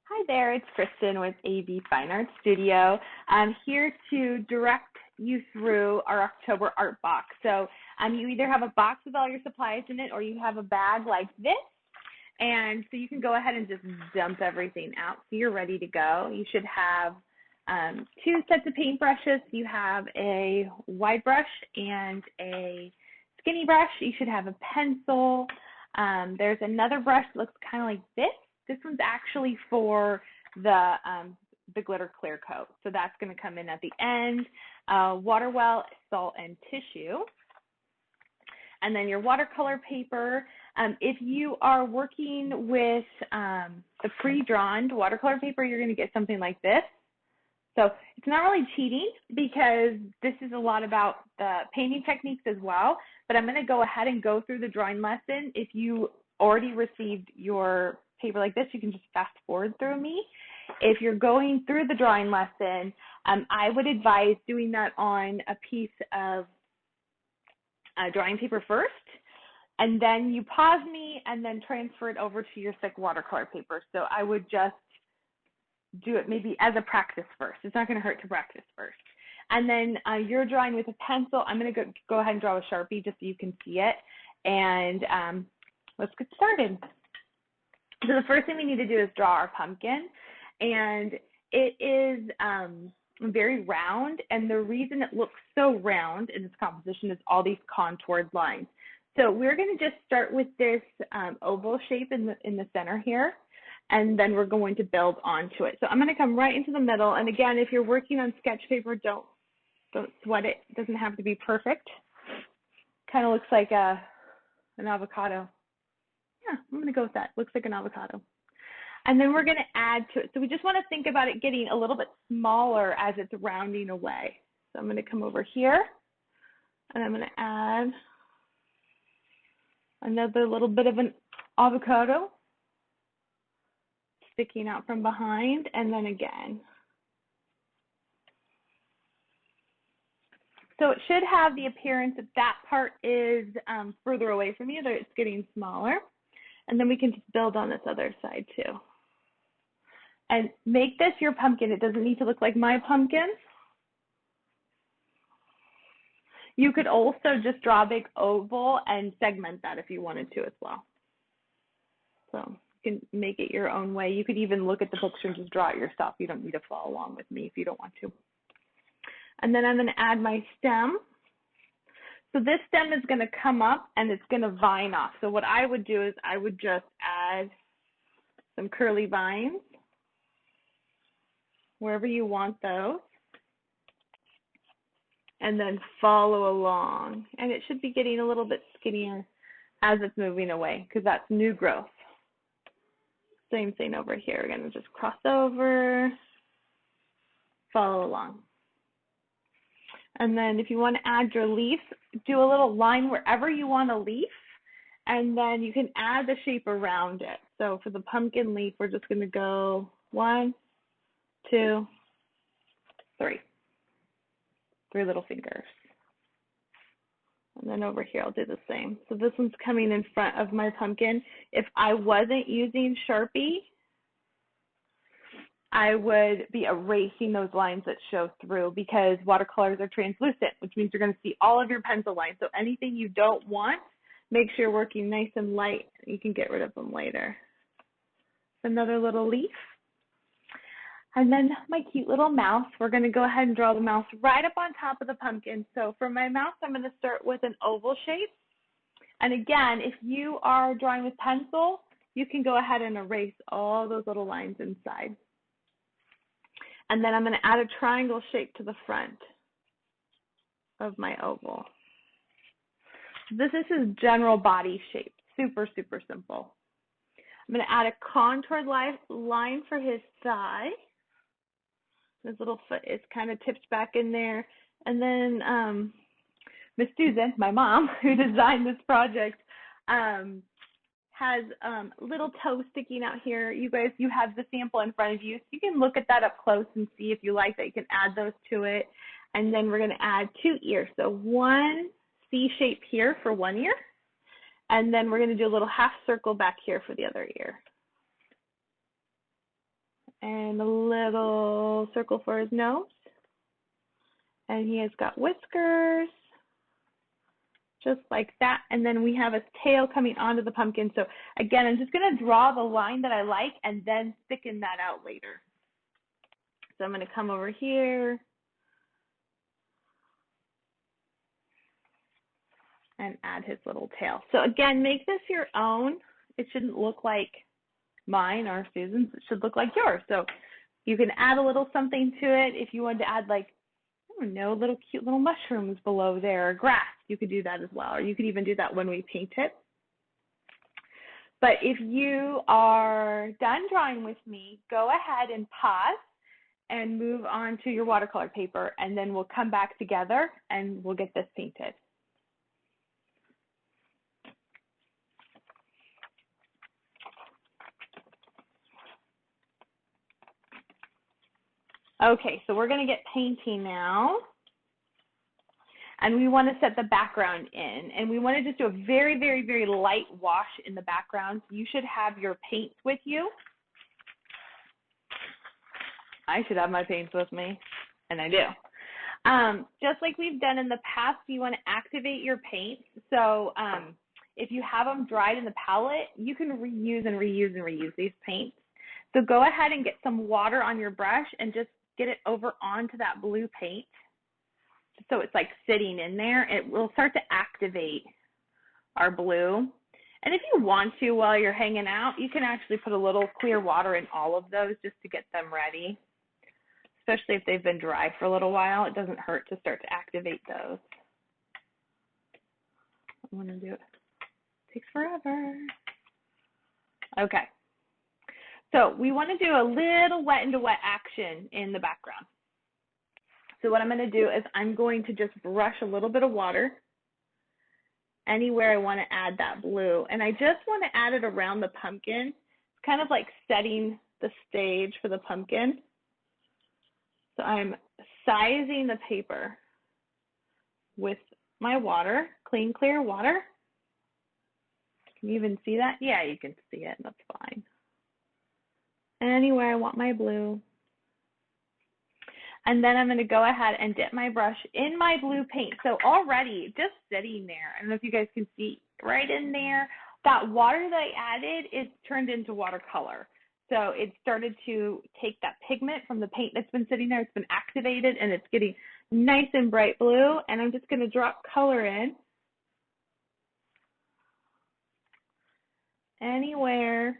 Hi there, it's Kristen with AV Fine Art Studio. I'm here to direct you through our October art box. So you either have a box with all your supplies in it or you have a bag like this. And so you can go ahead and just dump everything out. So you're ready to go. You should have two sets of paintbrushes. You have a wide brush and a skinny brush. You should have a pencil. There's another brush that looks kind of like this. This one's actually for the glitter clear coat. So that's going to come in at the end. Water well, salt, and tissue. And then your watercolor paper. If you are working with the pre-drawn watercolor paper, you're going to get something like this. So it's not really cheating because this is a lot about the painting techniques as well. But I'm going to go ahead and go through the drawing lesson. If you already received your paper like this, you can just fast forward through me. If you're going through the drawing lesson, I would advise doing that on a piece of drawing paper first, and then you pause me and then transfer it over to your thick watercolor paper. So I would just do it maybe as a practice first. It's not going to hurt to practice first. And then you're drawing with a pencil. I'm going to go ahead and draw a Sharpie just so you can see it. And let's get started. So the first thing we need to do is draw our pumpkin. And it is very round. And the reason it looks so round in its composition is all these contoured lines. So we're going to just start with this oval shape in the center here. And then we're going to build onto it. So I'm going to come right into the middle. And again, if you're working on sketch paper, don't sweat it. It doesn't have to be perfect. Kind of looks like an avocado. Yeah, I'm going to go with that. Looks like an avocado. And then we're going to add to it. So we just want to think about it getting a little bit smaller as it's rounding away. So I'm going to come over here, and I'm going to add another little bit of an avocado sticking out from behind, and then again. So it should have the appearance that that part is further away from you, that it's getting smaller. And then we can just build on this other side too. And make this your pumpkin. It doesn't need to look like my pumpkin. You could also just draw a big oval and segment that if you wanted to as well. So you can make it your own way. You could even look at the picture and just draw it yourself. You don't need to follow along with me if you don't want to. And then I'm going to add my stem. So this stem is going to come up and it's going to vine off. So what I would do is I would just add some curly vines wherever you want those. And then follow along. And it should be getting a little bit skinnier as it's moving away because that's new growth. Same thing over here. We're going to just cross over, follow along. And then if you want to add your leaf, do a little line wherever you want a leaf, and then you can add the shape around it. So for the pumpkin leaf, we're just going to go 1, 2, 3. 3 little fingers. And then over here, I'll do the same. So this one's coming in front of my pumpkin. If I wasn't using Sharpie, I would be erasing those lines that show through because watercolors are translucent, which means you're going to see all of your pencil lines. So anything you don't want, make sure you're working nice and light. You can get rid of them later. Another little leaf. And then my cute little mouse, we're going to go ahead and draw the mouse right up on top of the pumpkin. So for my mouse, I'm going to start with an oval shape. And again, if you are drawing with pencil, you can go ahead and erase all those little lines inside. And then I'm going to add a triangle shape to the front of my oval. This is general body shape, super, super simple. I'm going to add a contoured line for his thigh. His little foot is kind of tipped back in there. And then Miss Susan, my mom, who designed this project, has little toes sticking out here. You guys, you have the sample in front of you. So you can look at that up close and see if you like that. You can add those to it. And then we're going to add 2 ears. So one C shape here for one ear. And then we're going to do a little half circle back here for the other ear. and a little circle for his nose. And he has got whiskers, just like that. And then we have his tail coming onto the pumpkin. So again, I'm just gonna draw the line that I like and then thicken that out later. So I'm gonna come over here and add his little tail. So again, make this your own. It shouldn't look like mine or Susan's. It should look like yours. So you can add a little something to it. If you wanted to add, like, I don't know, little cute little mushrooms below there or grass, you could do that as well. Or you could even do that when we paint it. But if you are done drawing with me, go ahead and pause and move on to your watercolor paper, and then we'll come back together and we'll get this painted. Okay, so we're going to get painting now. And we want to set the background in. And we want to just do a very, very, very light wash in the background. You should have your paints with you. I should have my paints with me, and I do. Just like we've done in the past, you want to activate your paints. So if you have them dried in the palette, you can reuse and reuse and reuse these paints. So go ahead and get some water on your brush and just get it over onto that blue paint. So it's like sitting in there. It will start to activate our blue. And if you want to, while you're hanging out, you can actually put a little clear water in all of those just to get them ready. Especially if they've been dry for a little while, it doesn't hurt to start to activate those. I want to do it. It takes forever. Okay. So we want to do a little wet into wet action in the background. So what I'm going to do is I'm going to just brush a little bit of water anywhere I want to add that blue. And I just want to add it around the pumpkin. It's kind of like setting the stage for the pumpkin. So I'm sizing the paper with my water, clean, clear water. Can you even see that? Yeah, you can see it. That's fine. Anywhere I want my blue. And then I'm going to go ahead and dip my brush in my blue paint. So already just sitting there, I don't know if you guys can see right in there, that water that I added is turned into watercolor. So it started to take that pigment from the paint that's been sitting there. It's been activated and it's getting nice and bright blue. And I'm just going to drop color in anywhere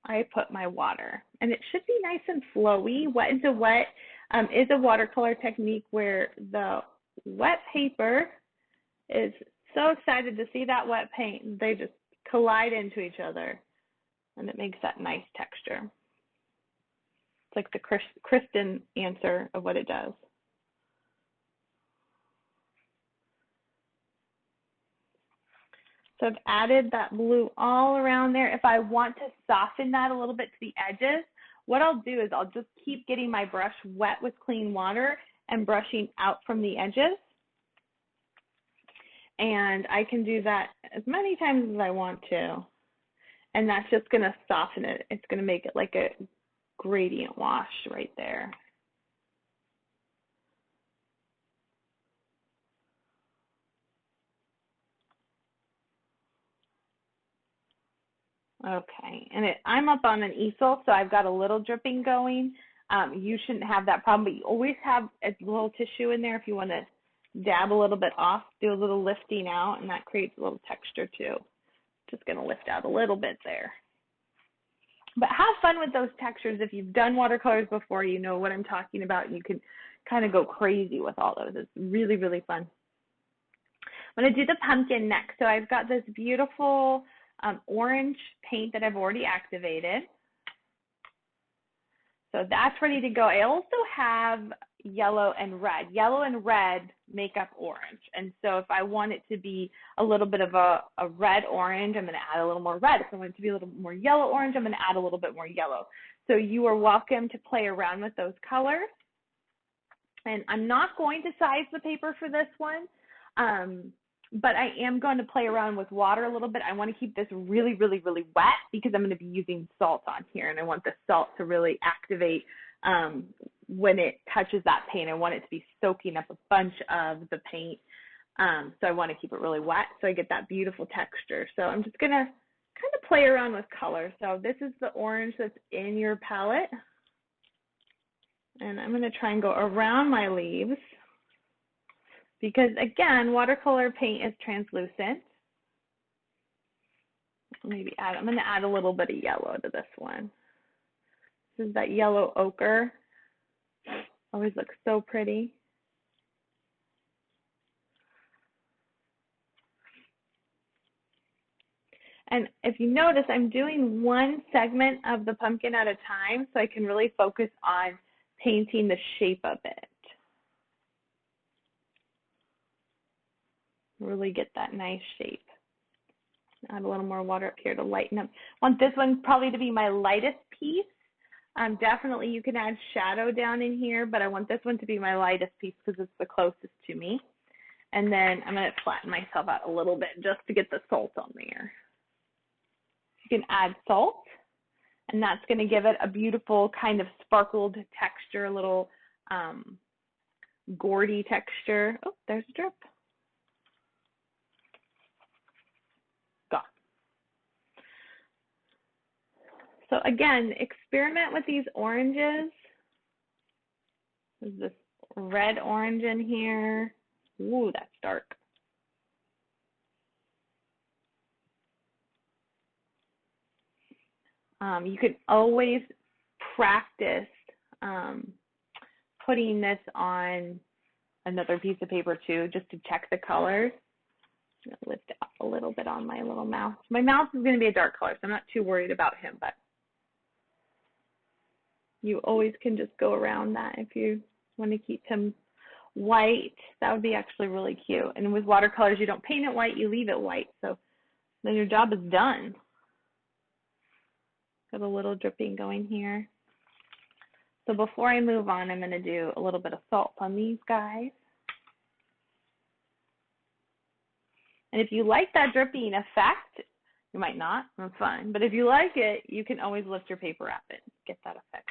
I put my water. And it should be nice and flowy. Wet into wet is a watercolor technique where the wet paper is so excited to see that wet paint. They just collide into each other. And it makes that nice texture. It's like the Kristen answer of what it does. So I've added that blue all around there. If I want to soften that a little bit to the edges, what I'll do is I'll just keep getting my brush wet with clean water and brushing out from the edges. And I can do that as many times as I want to. And that's just going to soften it. It's going to make it like a gradient wash right there. Okay, and I'm up on an easel, so I've got a little dripping going. You shouldn't have that problem, but you always have a little tissue in there if you want to dab a little bit off, do a little lifting out, and that creates a little texture too. Just going to lift out a little bit there. But have fun with those textures. If you've done watercolors before, you know what I'm talking about. You can kind of go crazy with all those. It's really, really fun. I'm going to do the pumpkin next. So I've got this beautiful orange paint that I've already activated. So that's ready to go. I also have yellow and red. Yellow and red make up orange. And so if I want it to be a little bit of a red orange, I'm going to add a little more red. If I want it to be a little more yellow orange, I'm going to add a little bit more yellow. So you are welcome to play around with those colors. And I'm not going to size the paper for this one. but I am going to play around with water a little bit. I want to keep this really, really, really wet because I'm going to be using salt on here, and I want the salt to really activate when it touches that paint. I want it to be soaking up a bunch of the paint, so I want to keep it really wet so I get that beautiful texture. So I'm just going to kind of play around with color. So this is the orange that's in your palette, and I'm going to try and go around my leaves. Because again, watercolor paint is translucent. Maybe I'm going to add a little bit of yellow to this one. This is that yellow ochre. Always looks so pretty. And if you notice, I'm doing one segment of the pumpkin at a time so I can really focus on painting the shape of it. Really get that nice shape. Add a little more water up here to lighten up. Want this one probably to be my lightest piece. Definitely you can add shadow down in here, but I want this one to be my lightest piece because it's the closest to me. And then I'm going to flatten myself out a little bit just to get the salt on there. You can add salt, and that's going to give it a beautiful kind of sparkled texture, a little gourdy texture. Oh, there's a drip. Gone. So again, experiment with these oranges. There's this red orange in here. Ooh, that's dark. You can always practice putting this on another piece of paper too, just to check the colors. I'm gonna lift up a little bit on my little mouse. My mouse is going to be a dark color, so I'm not too worried about him, but you always can just go around that if you want to keep him white. That would be actually really cute. And with watercolors, you don't paint it white, you leave it white. So then your job is done. Got a little dripping going here. So before I move on, I'm going to do a little bit of salt on these guys. And if you like that dripping effect, you might not, that's fine. But if you like it, you can always lift your paper up and get that effect.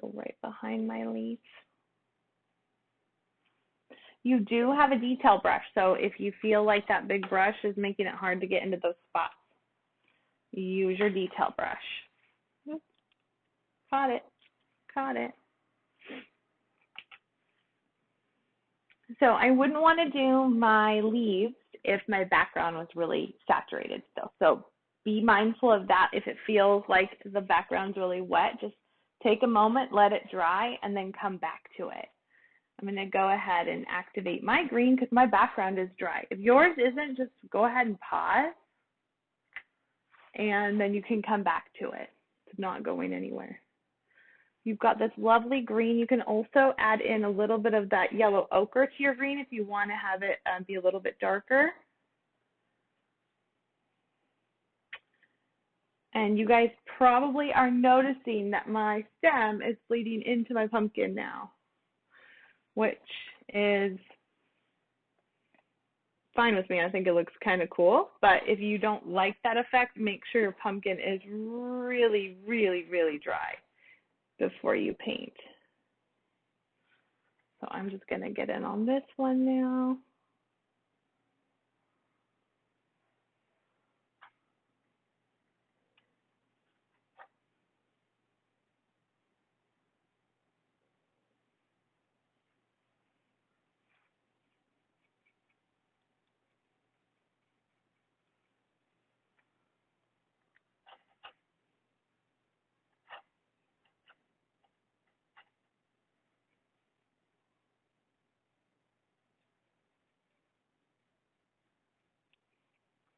Go right behind my leaf. You do have a detail brush, so if you feel like that big brush is making it hard to get into those spots, use your detail brush. Oops. Caught it. Caught it. So I wouldn't want to do my leaves if my background was really saturated still. So be mindful of that. If it feels like the background's really wet, just take a moment, let it dry, and then come back to it. I'm going to go ahead and activate my green because my background is dry. If yours isn't, just go ahead and pause, and then you can come back to it. It's not going anywhere. You've got this lovely green. You can also add in a little bit of that yellow ochre to your green if you want to have it be a little bit darker. And you guys probably are noticing that my stem is bleeding into my pumpkin now, which is fine with me. I think it looks kind of cool. But if you don't like that effect, make sure your pumpkin is really, really, really dry before you paint. So I'm just going to get in on this one now.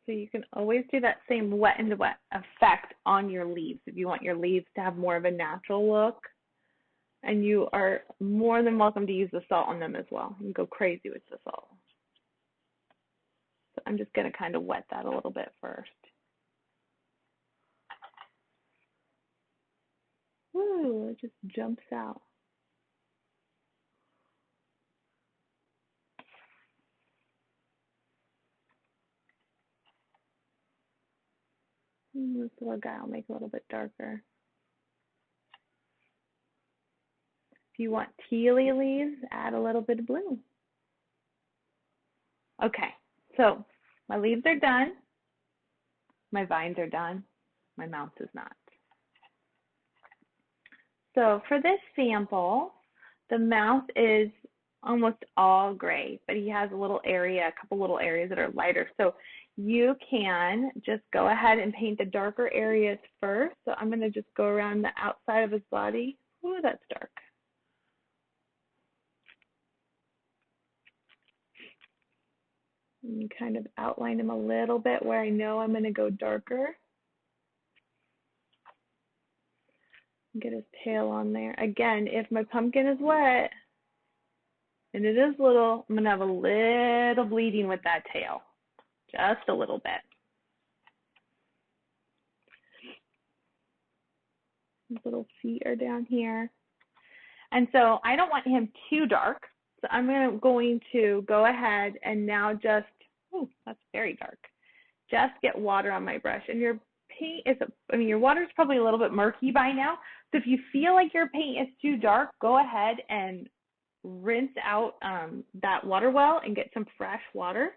So you can always do that same wet and wet effect on your leaves if you want your leaves to have more of a natural look. And you are more than welcome to use the salt on them as well. You can go crazy with the salt. So I'm just going to kind of wet that a little bit first. Ooh, it just jumps out. This little guy I'll make a little bit darker. If you want tealy leaves, add a little bit of blue. Okay, so my leaves are done. My vines are done. My mouse is not. So for this sample, the mouth is almost all gray, but he has a little area, a couple little areas that are lighter. So you can just go ahead and paint the darker areas first. So I'm going to just go around the outside of his body. Ooh, that's dark. And kind of outline him a little bit where I know I'm going to go darker. Get his tail on there. Again, if my pumpkin is wet and it is little, I'm going to have a little bleeding with that tail. Just a little bit. His little feet are down here. And so I don't want him too dark. So I'm going to go ahead and now just, oh, that's very dark. Just get water on my brush. And your paint is, your water is probably a little bit murky by now. So if you feel like your paint is too dark, go ahead and rinse out that water well and get some fresh water.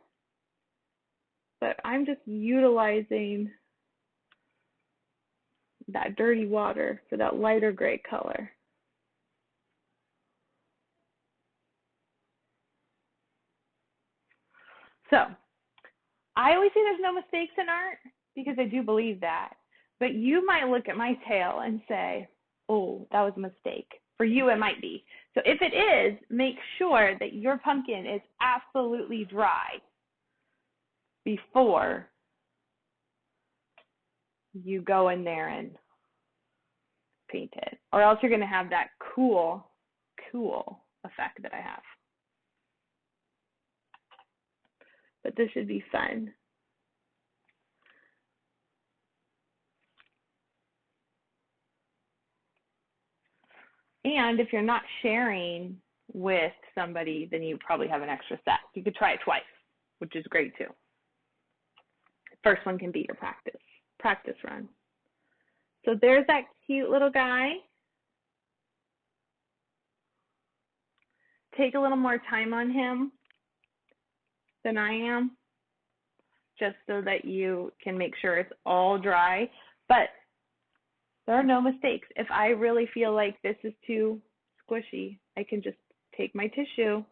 But I'm just utilizing that dirty water for that lighter gray color. So I always say there's no mistakes in art because I do believe that. But you might look at my tail and say, oh, that was a mistake. For you, it might be. So if it is, make sure that your pumpkin is absolutely dry before you go in there and paint it. Or else you're going to have that cool effect that I have. But this should be fun. And if you're not sharing with somebody, then you probably have an extra set. You could try it twice, which is great too. First one can be your practice run. So there's that cute little guy. Take a little more time on him than I am, just so that you can make sure it's all dry. But there are no mistakes. If I really feel like this is too squishy, I can just take my tissue.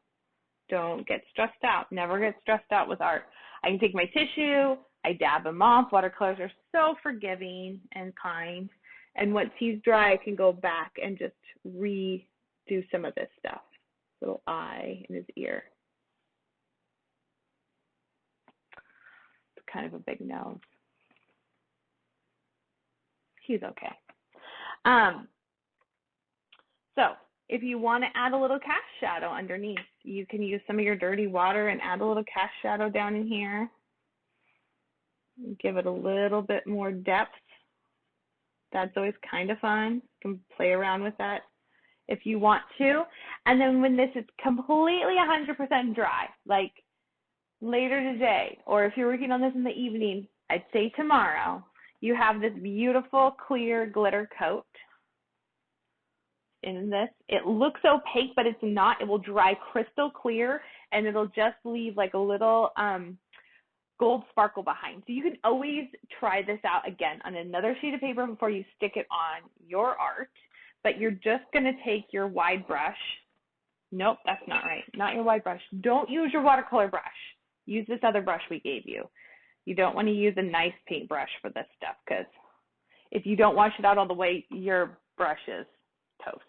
Don't get stressed out. Never get stressed out with art. I can take my tissue, I dab him off. Watercolors are so forgiving and kind. And once he's dry, I can go back and just redo some of this stuff. Little eye and his ear. It's kind of a big nose. He's okay. So if you want to add a little cast shadow underneath, you can use some of your dirty water and add a little cast shadow down in here. Give it a little bit more depth. That's always kind of fun. You can play around with that if you want to. And then when this is completely 100% dry, like later today, or if you're working on this in the evening, I'd say tomorrow, you have this beautiful clear glitter coat in this. It looks opaque, but it's not. It will dry crystal clear, and it'll just leave like a little gold sparkle behind. So you can always try this out again on another sheet of paper before you stick it on your art, but you're just going to take your wide brush. Nope, that's not right. Not your wide brush. Don't use your watercolor brush. Use this other brush we gave you. You don't want to use a nice paintbrush for this stuff because if you don't wash it out all the way, your brush is toast.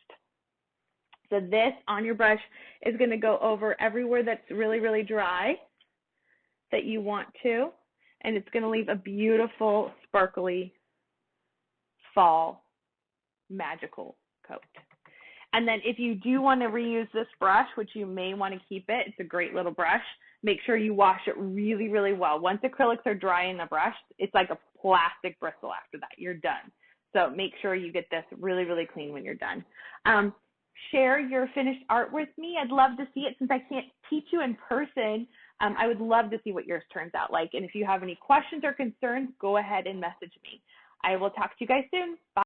So this on your brush is going to go over everywhere that's really, really dry that you want to, and it's going to leave a beautiful, sparkly, fall, magical coat. And then if you do want to reuse this brush, which you may want to keep it, it's a great little brush, make sure you wash it really, really well. Once acrylics are dry in the brush, it's like a plastic bristle after that. You're done. So make sure you get this really, really clean when you're done. Share your finished art with me. I'd love to see it. Since I can't teach you in person, I would love to see what yours turns out like. And if you have any questions or concerns, go ahead and message me. I will talk to you guys soon. Bye.